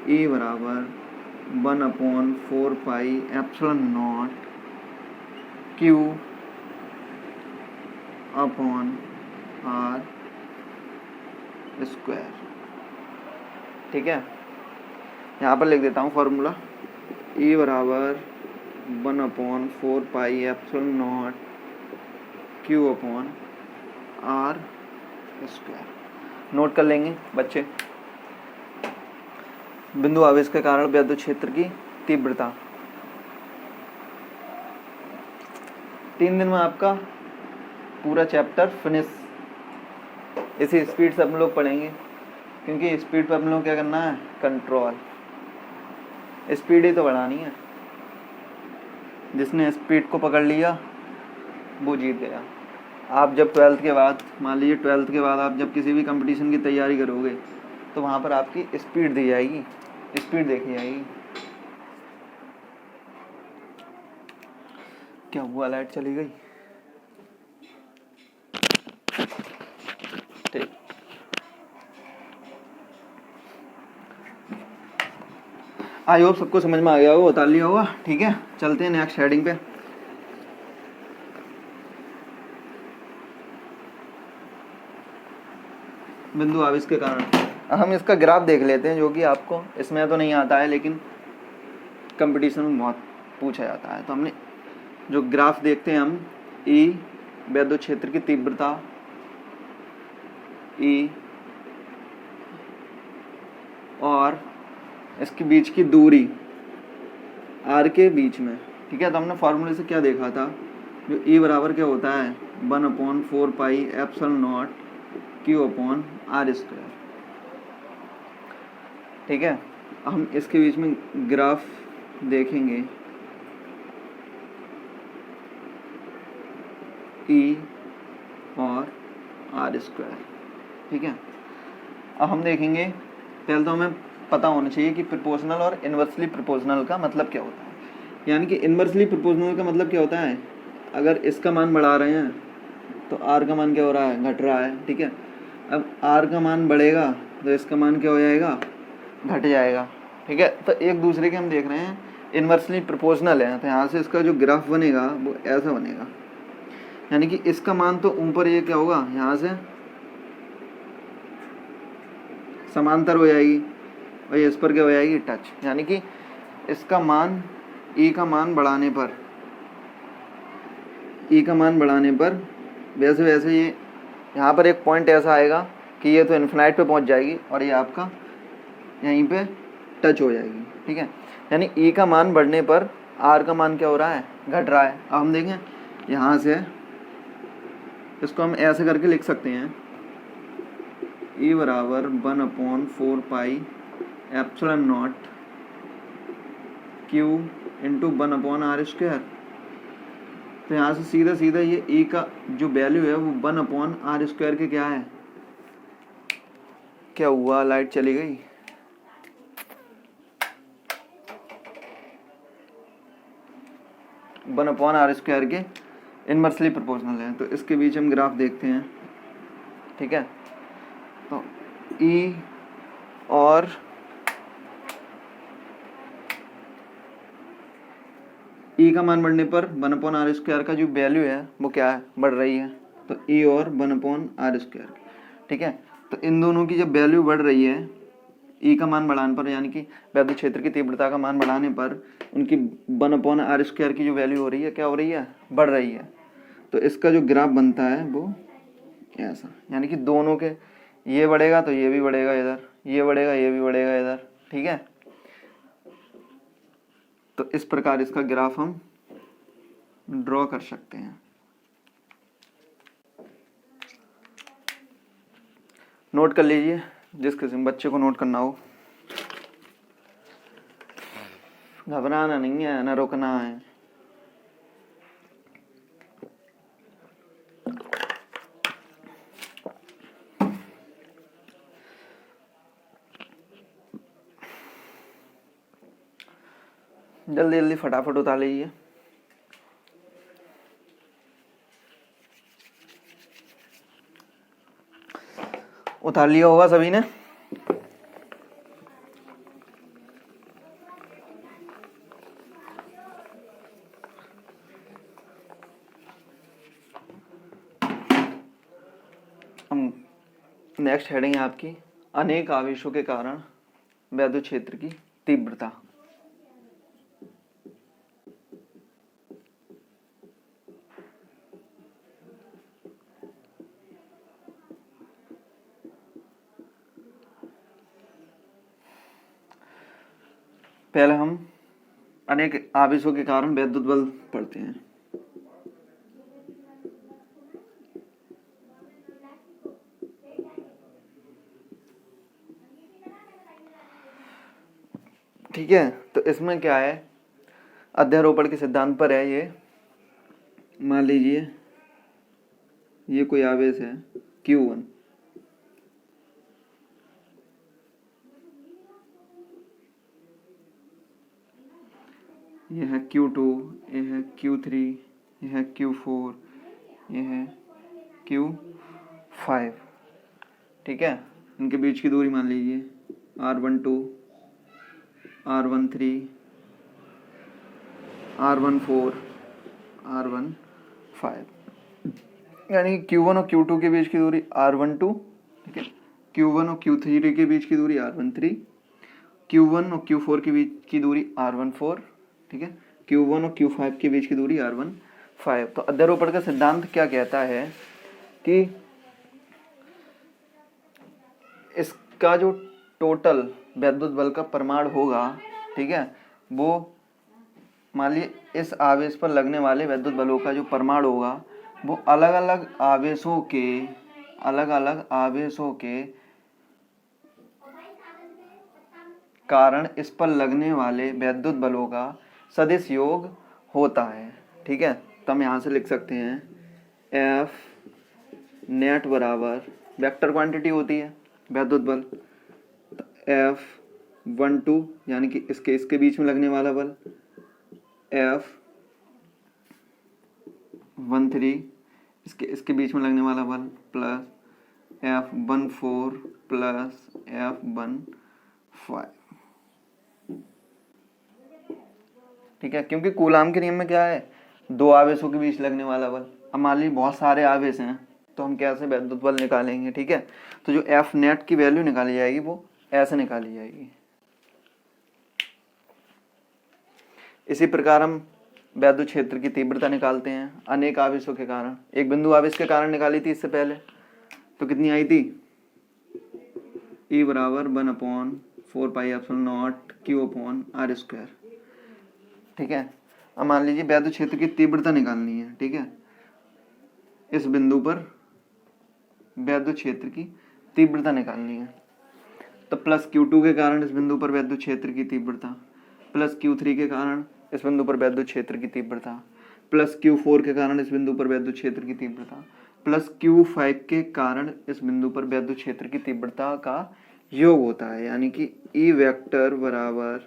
E बराबर 1/4 pi epsilon not Q upon R square. ठीक है, यहाँ पर लिख देता हूँ फॉर्मूला। E बराबर 1/4 pi epsilon not Q upon R square. Note कर लेंगे बच्चे, बिंदु आवेश के कारण वैद्युत क्षेत्र की तीव्रता। 3 दिन में आपका पूरा चैप्टर फिनिश। इसी स्पीड से हम लोग पढ़ेंगे, क्योंकि स्पीड पे हम लोग क्या करना है, कंट्रोल। स्पीड ही तो बढ़ानी है। जिसने स्पीड को पकड़ लिया वो जीत गया। आप जब 12th के बाद, मान लीजिए 12th के बाद आप जब किसी भी कंपटीशन की तैयारी करोगे तो वहाँ पर आपकी स्पीड दी जाएगी, स्पीड देखी जाएगी। क्या हुआ, लाइट चली गई? ठीक, आई होप सबको समझ में आ गया होगा, उतार लिया होगा। ठीक है, चलते हैं नेक्स्ट हेडिंग पे। बिंदु आवेश के कारण हम इसका ग्राफ देख लेते हैं, जो कि आपको इसमें तो नहीं आता है लेकिन कंपटीशन में बहुत पूछा जाता है। तो हमने जो ग्राफ देखते हैं हम, ई वैद्युत क्षेत्र की तीव्रता, ई और इसके बीच की दूरी आर के बीच में। ठीक है, तो हमने फॉर्मूले से क्या देखा था, जो ई बराबर क्या होता है 1/4 pi epsilon not Q upon R square. ठीक है, हम इसके बीच में ग्राफ देखेंगे, E और R स्क्वायर। ठीक है, अब हम देखेंगे, पहले तो हमें पता होना चाहिए कि प्रोपोर्शनल और इन्वर्सली प्रोपोर्शनल का मतलब क्या होता है। यानी कि इन्वर्सली प्रोपोर्शनल का मतलब क्या होता है, अगर इसका मान बढ़ा रहे हैं तो R का मान क्या हो रहा है, घट रहा है। ठीक है, अब R का मान बढ़ेगा तो इसका मान क्या हो जाएगा, घट जाएगा। ठीक है, तो एक दूसरे के हम देख रहे हैं इन्वर्सली प्रोपोर्शनल है, तो यहाँ से इसका जो ग्राफ बनेगा वो ऐसा बनेगा। यानी कि इसका मान तो ऊपर ये क्या होगा, यहाँ से समांतर हो जाएगी और इस पर क्या हो जाएगी, टच। यानी कि इसका मान, ई का मान बढ़ाने पर, ई का मान बढ़ाने पर वैसे वैसे ये यहाँ पर एक पॉइंट ऐसा आएगा कि ये तो इन्फिनाइट पे पहुँच जाएगी और ये आपका यहीं पे टच हो जाएगी। ठीक है, यानी ई का मान बढ़ने पर आर का मान क्या हो रहा है, घट रहा है। अब हम देखें, यहाँ से इसको हम ऐसे करके लिख सकते हैं, ई बराबर 1/4 pi epsilon not Q into 1/R square. तो यहाँ से सीधा सीधा ये ई का जो वैल्यू है वो 1/R स्क्वायर के क्या है। क्या हुआ, लाइट चली गई? वन अपॉन आर स्क्वायर के इनवर्सली प्रोपोर्शनल है। तो इसके बीच हम ग्राफ देखते हैं। ठीक है, तो ई और ई का मान बढ़ने पर 1/R स्क्वायर का जो वैल्यू है वो क्या है, बढ़ रही है। तो ई और 1/R स्क्वायर। ठीक है, तो इन दोनों की जब वैल्यू बढ़ रही है, ई का मान बढ़ाने पर, यानी कि वैद्युत क्षेत्र की तीव्रता का मान बढ़ाने पर उनकी 1/R स्क्वायर की जो वैल्यू हो रही है, क्या हो रही है, बढ़ रही है। तो इसका जो ग्राफ बनता है वो ऐसा, यानी कि दोनों के ये बढ़ेगा तो ये भी बढ़ेगा इधर, ये बढ़ेगा ये भी बढ़ेगा इधर। ठीक है, तो इस प्रकार इसका ग्राफ हम ड्रॉ कर सकते हैं। नोट कर लीजिए, जिस किसी बच्चे को नोट करना हो। घबराना नहीं है, ना रुकना है। जल्दी जल्दी फटाफट उतार लीजिए। उतार लिया होगा सभी ने। नेक्स्ट हेडिंग है आपकी अनेक आवेशों के कारण वैद्युत क्षेत्र की तीव्रता। पहले हम अनेक आवेशों के कारण वैद्युत बल पढ़ते हैं। ठीक है, तो इसमें क्या है, अध्यारोपण के सिद्धांत पर है ये। मान लीजिए ये कोई आवेश है Q1, यह है Q2, यह है Q3, यह है Q4, यह है Q5। ठीक है, इनके बीच की दूरी मान लीजिए R12, R13, R14, R15, यानी Q1 और Q2 के बीच की दूरी R12। ठीक है, Q1 और Q3 के बीच की दूरी R13, Q1 और Q4 के बीच की दूरी R14। ठीक है, Q1 और Q5 के बीच की दूरी R15। तो अध्यारोपण का सिद्धांत क्या कहता है कि इसका जो टोटल वैद्युत बल का परिमाण होगा, ठीक है, वो मान लीजिए इस आवेश पर लगने वाले वैद्युत बलों का जो परिमाण होगा वो अलग अलग आवेशों के कारण इस पर लगने वाले वैद्युत बलों का सदिश योग होता है। ठीक है, तो हम यहाँ से लिख सकते हैं F नेट बराबर वेक्टर क्वांटिटी होती है वैद्युत बल, F12 यानी कि इसके बीच में लगने वाला बल, F13 इसके बीच में लगने वाला बल, प्लस F14 प्लस F15। ठीक है, क्योंकि कूलाम के नियम में क्या है, दो आवेशों के बीच लगने वाला बल। अब मान लीजिए बहुत सारे आवेश हैं तो हम कैसे वैद्युत बल निकालेंगे। ठीक है, तो जो F नेट की वैल्यू निकाली जाएगी वो ऐसे निकाली जाएगी। इसी प्रकार हम वैद्युत क्षेत्र की तीव्रता निकालते हैं अनेक आवेशों के कारण। एक बिंदु आवेश के कारण निकाली थी इससे पहले, तो कितनी आई थी, E बराबर 1/4πε0 Q/r²। ठीक है, अब मान लीजिए वैद्युत क्षेत्र की तीव्रता निकालनी है। ठीक है, इस बिंदु पर वैद्युत क्षेत्र की तीव्रता निकालनी है, तो प्लस Q2 के कारण इस बिंदु पर वैद्युत क्षेत्र की तीव्रता, प्लस Q3 के कारण इस बिंदु पर वैद्युत क्षेत्र की तीव्रता, प्लस Q4 के कारण इस बिंदु पर वैद्युत क्षेत्र की तीव्रता, प्लस Q5 के कारण इस बिंदु पर वैद्युत क्षेत्र की तीव्रता का योग होता है। यानी कि E वेक्टर बराबर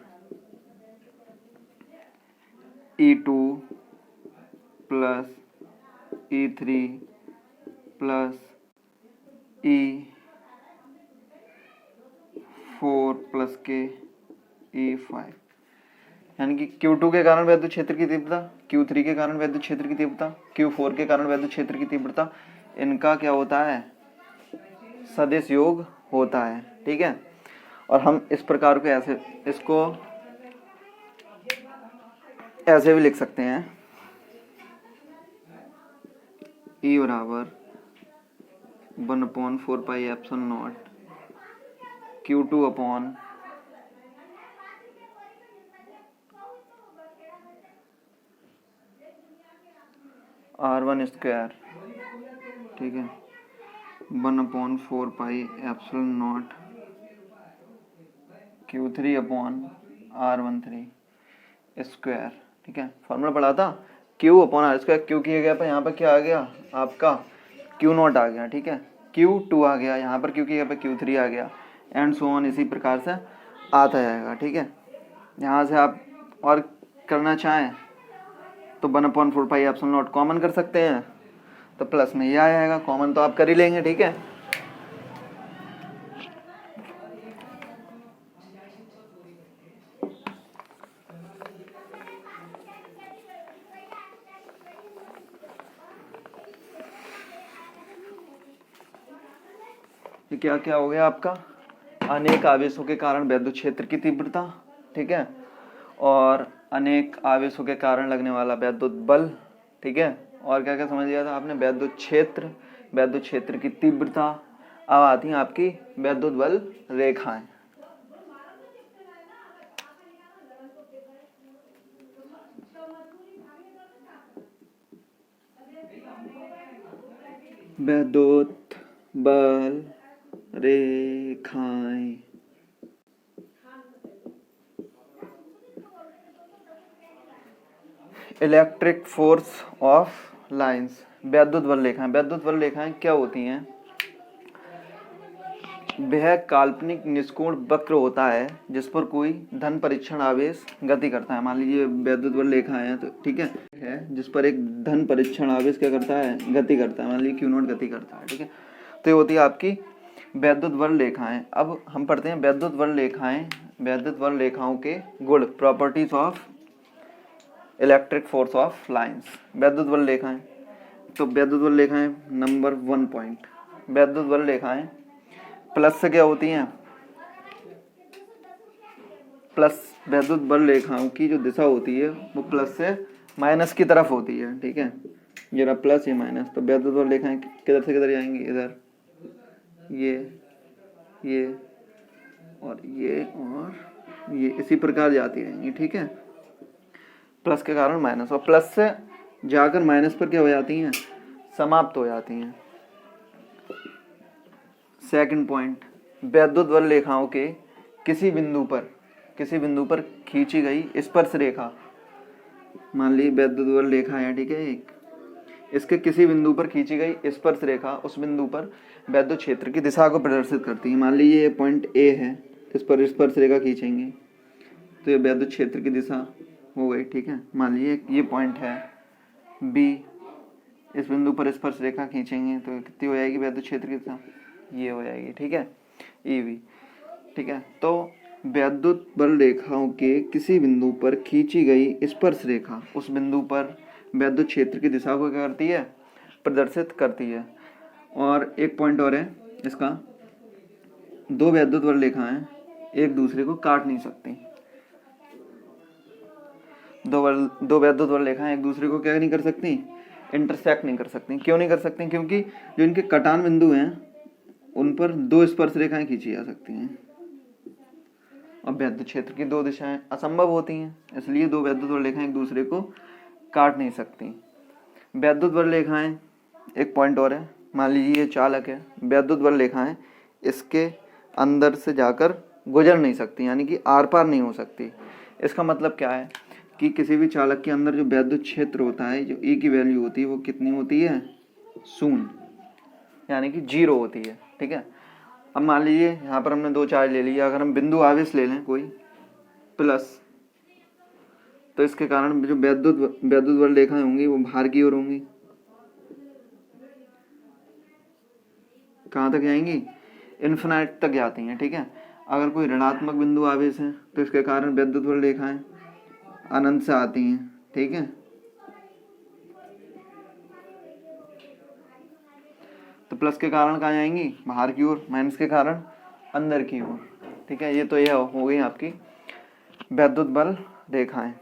E2 plus E3 plus E4 plus के E5। यानी कि Q2 के कारण वैद्युत क्षेत्र की तीव्रता, Q3 के कारण वैद्युत क्षेत्र की तीव्रता, Q4 के कारण वैद्युत क्षेत्र की तीव्रता, इनका क्या होता है, सदिश योग होता है। ठीक है, और हम इस प्रकार को ऐसे भी लिख सकते हैं, E बराबर 1/4πε0 Q2 अपॉन R1²। ठीक है, 1/4πε0 Q3 अपॉन R13 स्क्वायर। ठीक है, फॉर्मूला पढ़ा था Q/r²। Q किया गया पर यहाँ पर क्या आ गया आपका Q0 आ गया। ठीक है, Q2 आ गया, यहाँ पर Q की जगह पर Q3 आ गया, एंड सो ऑन इसी प्रकार से आता जाएगा। ठीक है, यहाँ से आप और करना चाहें तो 1/4πε0 कॉमन कर सकते हैं, तो प्लस में ये आ जाएगा, कॉमन तो आप कर ही लेंगे। ठीक है, ये क्या क्या हो गया आपका, अनेक आवेशों के कारण विद्युत क्षेत्र की तीव्रता, ठीक है, और अनेक आवेशों के कारण लगने वाला विद्युत बल, ठीक है, और क्या क्या समझ लिया था आपने, विद्युत क्षेत्र की तीव्रता। अब आती हैं आपकी विद्युत बल रेखाएं। विद्युत बल रेखाएं, इलेक्ट्रिक फोर्स ऑफ लाइंस, विद्युत बल रेखाएं। विद्युत बल रेखाएं क्या होती हैं, वह काल्पनिक निष्कोण वक्र होता है जिस पर कोई धन परीक्षण आवेश गति करता है। मान लीजिए विद्युत बल रेखाएं हैं तो ठीक है, जिस पर एक धन परीक्षण आवेश क्या करता है, गति करता है, मान लीजिए Q0 गति करता है, ठीक है। तो ये होती है आपकी विद्युत बल रेखाएं। अब हम पढ़ते हैं विद्युत बल रेखाओं के गुण, properties of electric force of lines. विद्युत बल रेखाएं, तो विद्युत बल रेखाएं नंबर 1 पॉइंट, विद्युत बल रेखाएं प्लस से क्या होती हैं, प्लस विद्युत बल रेखाओं की जो दिशा होती है वो प्लस से माइनस की तरफ होती है, ठीक है, ये रहा प्लस ये माइनस। तो विद्युत बल रेखाएं किधर से किधर जाएंगी, इधर, ये और ये इसी प्रकार जाती रहेंगी, ठीक है, प्लस के कारण माइनस, और प्लस से जाकर माइनस पर क्या हो जाती हैं, समाप्त हो जाती हैं। सेकंड पॉइंट, विद्युत बल रेखाओं के किसी बिंदु पर खींची गई स्पर्श रेखा, मान ली विद्युत बल रेखा है, ठीक है, एक, इसके किसी बिंदु पर खींची गई स्पर्श रेखा उस बिंदु पर विद्युत क्षेत्र की दिशा को प्रदर्शित करती है। मान लीजिए ये पॉइंट ए है, इस पर स्पर्श रेखा खींचेंगे तो ये विद्युत क्षेत्र की दिशा हो गई, ठीक है। मान लीजिए ये पॉइंट है बी, इस बिंदु पर स्पर्श रेखा खींचेंगे तो कितनी हो जाएगी विद्युत क्षेत्र की दिशा, ये हो जाएगी, ठीक है, EV, ठीक है। तो विद्युत बल रेखाओं के किसी बिंदु पर खींची गई स्पर्श रेखा उस बिंदु पर विद्युत क्षेत्र की दिशा को क्या करती है, प्रदर्शित करती है। और एक पॉइंट और है इसका, दो विद्युत बल रेखाएं एक दूसरे को काट नहीं सकती, दो विद्युत बल रेखाएं एक दूसरे को क्या नहीं कर सकती, इंटरसेक्ट नहीं कर सकती। क्यों नहीं कर सकती, क्योंकि जो इनके कटान बिंदु हैं उन पर दो स्पर्श रेखाएं खींची जा सकती हैं, और विद्युत क्षेत्र की दो दिशाएं असंभव होती हैं, इसलिए दो विद्युत बल रेखाएं एक दूसरे को काट नहीं सकती। विद्युत बल रेखाएं, एक पॉइंट और है, मान लीजिए ये चालक है, विद्युत बल रेखाएं इसके अंदर से जाकर गुजर नहीं सकती, यानी कि आर पार नहीं हो सकती। इसका मतलब क्या है कि किसी भी चालक के अंदर जो विद्युत क्षेत्र होता है, जो E की वैल्यू होती है वो कितनी होती है, 0, यानी कि 0 होती है, ठीक है। अब मान लीजिए यहाँ पर हमने दो चार्ज ले लिया, अगर हम बिंदु आवेश ले लें कोई प्लस, तो इसके कारण जो विद्युत बल रेखाएं होंगी वो बाहर की ओर होंगी, कहाँ तक जाएंगी, इन्फिनाइट तक जाती हैं, ठीक है। अगर कोई ऋणात्मक बिंदु आवेश है तो इसके कारण विद्युत बल रेखाएं अनंत से आती हैं, ठीक है। तो प्लस के कारण कहाँ जाएंगी, बाहर की ओर, माइनस के कारण अंदर की ओर, ठीक है। ये तो यह हो गई आपकी विद्युत बल रेखाएं।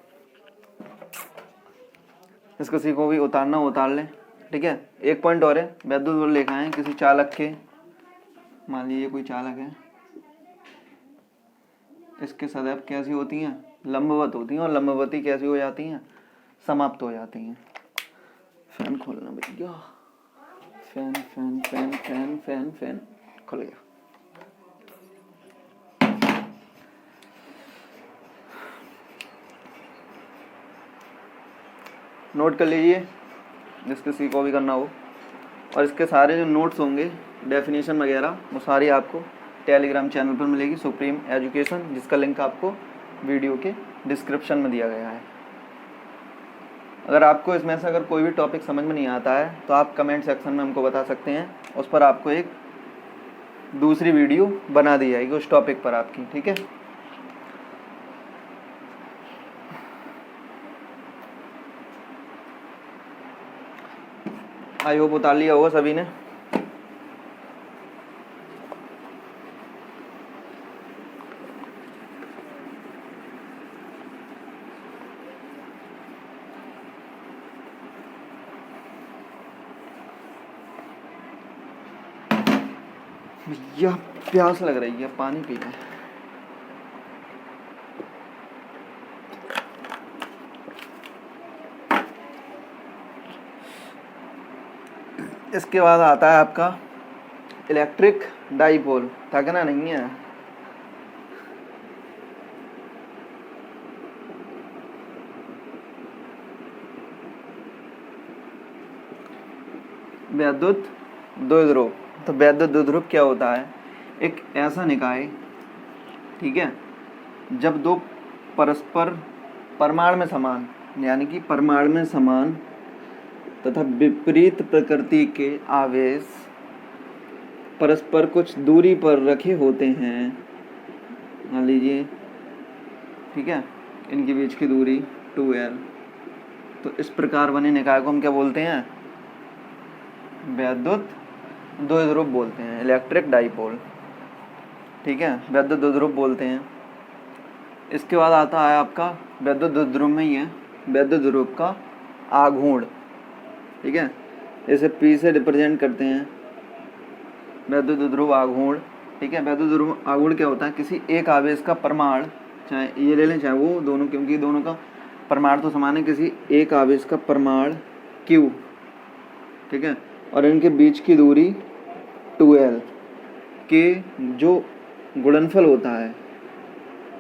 इसको सीखो भी, उतारना उतार लें, ठीक है। एक पॉइंट और है, विद्युत बल रेखाएं किसी चालक के, मान लीजिए कोई चालक है, इसके सदैव कैसी होती हैं, लंबवत होती हैं, और लंबवती कैसी हो जाती हैं, समाप्त हो जाती हैं। फैन खोलना भैया, fan fan fan fan fan fan खुल गया। नोट कर लीजिए जिसके सी को भी करना हो, और इसके सारे जो नोट्स होंगे, डेफिनेशन वगैरह, वो सारी आपको टेलीग्राम चैनल पर मिलेगी, सुप्रीम एजुकेशन, जिसका लिंक आपको वीडियो के डिस्क्रिप्शन में दिया गया है। अगर आपको इसमें से अगर कोई भी टॉपिक समझ में नहीं आता है तो आप कमेंट सेक्शन में हमको बता सकते हैं, उस पर आपको एक दूसरी वीडियो बना दी जाएगी उस टॉपिक पर आपकी, ठीक है। आई होप उतार लिया होगा सभी ने। भैया प्यास लग रही है, पानी पी लें। इसके बाद आता है आपका इलेक्ट्रिक डाइपोल। थकना नहीं है। वैद्युत द्विध्रुव। तो वैद्युत द्विध्रुव क्या होता है? एक ऐसा निकाय, ठीक है, जब दो परस्पर परमाणु में समान, यानी कि परमाणु में समान तथा विपरीत प्रकृति के आवेश परस्पर कुछ दूरी पर रखे होते हैं, मान लीजिए, ठीक है, इनके बीच की दूरी 2l। तो इस प्रकार बने निकाय को हम क्या बोलते हैं? वैद्युत द्विध्रुव बोलते हैं, इलेक्ट्रिक डाइपोल, ठीक है, वैद्युत द्विध्रुव बोलते हैं। इसके बाद आता है आपका वैद्युत द्विध्रुव में ही है वैद्युत द्विध्रुव का आघूर्ण, ठीक है, इसे P से रिप्रेजेंट करते हैं, वैद्युत द्विध्रुव आघूर्ण, ठीक है। वैद्युत द्विध्रुव आघूर्ण क्या होता है? किसी एक आवेश का परमाणु, चाहे ये ले लें चाहे वो, दोनों, क्योंकि दोनों का परमाणु तो समान है, किसी एक आवेश का परमाणु Q, ठीक है, और इनके बीच की दूरी 2l के जो गुणनफल होता है,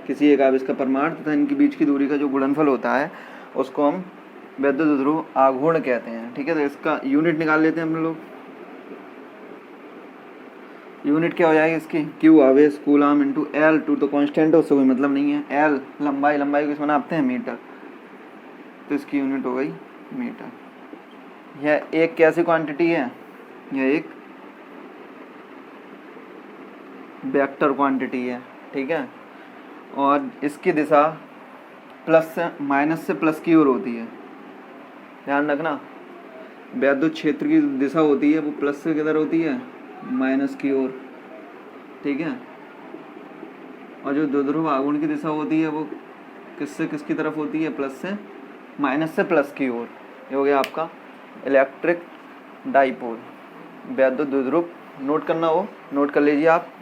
किसी एक आवेश का परमाणु तथा इनके बीच की दूरी का जो गुणनफल होता है, उसको हम वैद्युत द्विध्रुव आघूर्ण कहते हैं, ठीक है। तो इसका यूनिट निकाल लेते हैं हम लोग। यूनिट क्या हो जाएगी इसकी? Q आवेश कूलम इंटू L, 2 तो कांस्टेंट है, उससे कोई मतलब नहीं है। L लंबाई, लंबाई को इसमें नापते हैं मीटर, तो इसकी यूनिट हो गई मीटर। यह एक कैसी क्वांटिटी है? यह एक वेक्टर क्वांटिटी है, ठीक है, और इसकी दिशा प्लस से माइनस से प्लस की ओर होती है। ध्यान रखना, वैद्युत क्षेत्र की दिशा होती है वो प्लस से किधर होती है? माइनस की ओर, ठीक है, और जो द्विध्रुव आघूर्ण की दिशा होती है वो किससे किसकी तरफ होती है? प्लस से माइनस से प्लस की ओर। ये हो गया आपका इलेक्ट्रिक डाइपोल, वैद्युत द्विध्रुव। नोट करना हो नोट कर लीजिए आप।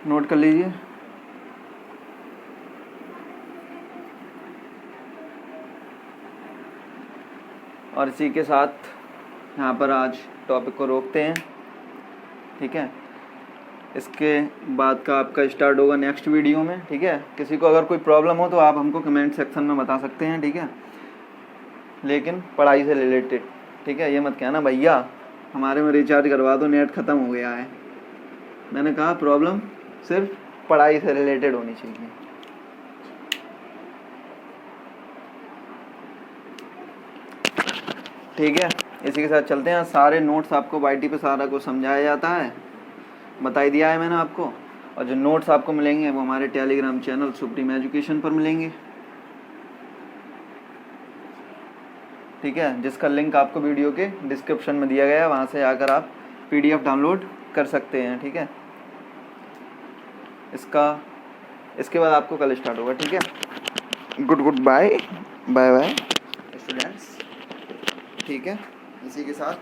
नोट कर लीजिए। और इसी के साथ यहाँ पर आज टॉपिक को रोकते हैं, ठीक है। इसके बाद का आपका स्टार्ट होगा नेक्स्ट वीडियो में, ठीक है। किसी को अगर कोई प्रॉब्लम हो तो आप हमको कमेंट सेक्शन में बता सकते हैं, ठीक है, लेकिन पढ़ाई से रिलेटेड, ठीक है। ये मत कहना भैया हमारे में रिचार्ज करवा दो, नेट ख़त्म हो गया है। मैंने कहा प्रॉब्लम सिर्फ पढ़ाई से रिलेटेड होनी चाहिए। ठीक है, इसी के साथ चलते हैं। सारे नोट्स आपको YT पे सारा कुछ समझाया जाता है, बता ही दिया है मैंने आपको। और जो नोट्स आपको मिलेंगे वो हमारे टेलीग्राम चैनल सुप्रीम एजुकेशन पर मिलेंगे, ठीक है, जिसका लिंक आपको वीडियो के डिस्क्रिप्शन में दिया गया है, वहाँ से आकर आप PDF डाउनलोड कर सकते हैं, ठीक है। इसके बाद आपको कल स्टार्ट होगा, ठीक है। Good bye bye bye students, ठीक है। इसी के साथ